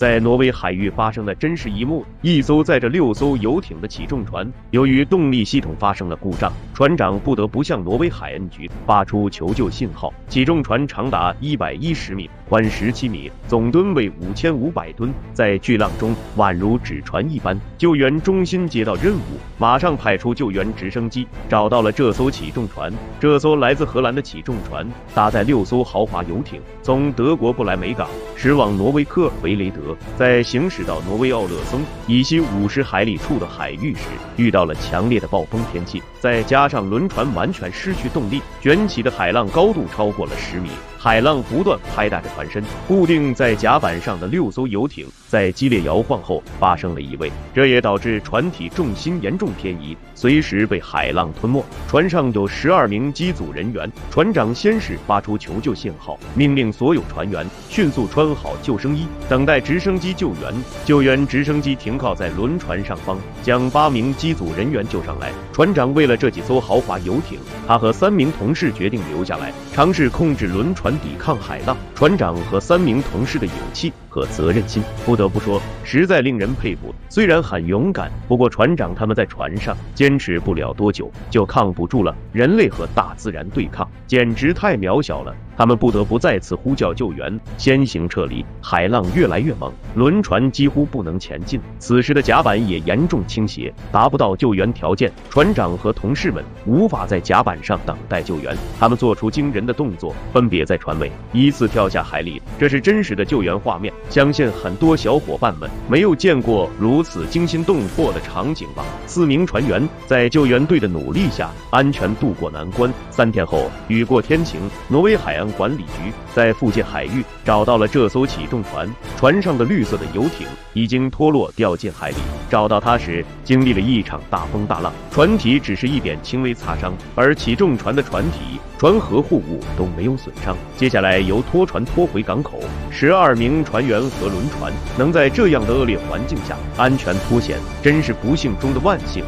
在挪威海域发生的真实一幕：一艘载着6艘游艇的起重船，由于动力系统发生了故障，船长不得不向挪威海岸局发出求救信号。起重船长达110米，宽17米，总吨位5500吨，在巨浪中宛如纸船一般。救援中心接到任务，马上派出救援直升机，找到了这艘起重船。这艘来自荷兰的起重船搭载6艘豪华游艇，从德国布莱梅港驶往挪威科尔维雷德，在行驶到挪威奥勒松以西50海里处的海域时，遇到了强烈的暴风天气，再加上轮船完全失去动力，卷起的海浪高度超过了10米，海浪不断拍打着船身，固定在甲板上的6艘游艇在激烈摇晃后发生了移位，这也导致船体重心严重偏移，随时被海浪吞没。船上有12名机组人员，船长先是发出求救信号，命令所有船员迅速穿好救生衣，等待直升机救援。救援直升机停靠在轮船上方，将8名机组人员救上来。船长为了这几艘豪华游艇，他和3名同事决定留下来，尝试控制轮船抵抗海浪。船长和3名同事的勇气和责任心，不得不说，实在令人佩服。虽然很勇敢，不过船长他们在船上坚持不了多久，就抗不住了。人类和大自然对抗，简直太渺小了。他们不得不再次呼叫救援，先行撤离。海浪越来越猛，轮船几乎不能前进。此时的甲板也严重倾斜，达不到救援条件。船长和同事们无法在甲板上等待救援，他们做出惊人的动作，分别在船尾依次跳下海里。这是真实的救援画面，相信很多小伙伴们没有见过如此惊心动魄的场景吧。4名船员在救援队的努力下安全渡过难关。3天后，雨过天晴，挪威海岸管理局在附近海域找到了这艘起重船，船上的绿色的游艇已经脱落掉进海里。找到它时，经历了一场大风大浪，船体只是一点轻微擦伤，而起重船的船体、船和货物都没有损伤。接下来由拖船拖回港口，12名船员和轮船能在这样的恶劣环境下安全脱险，真是不幸中的万幸。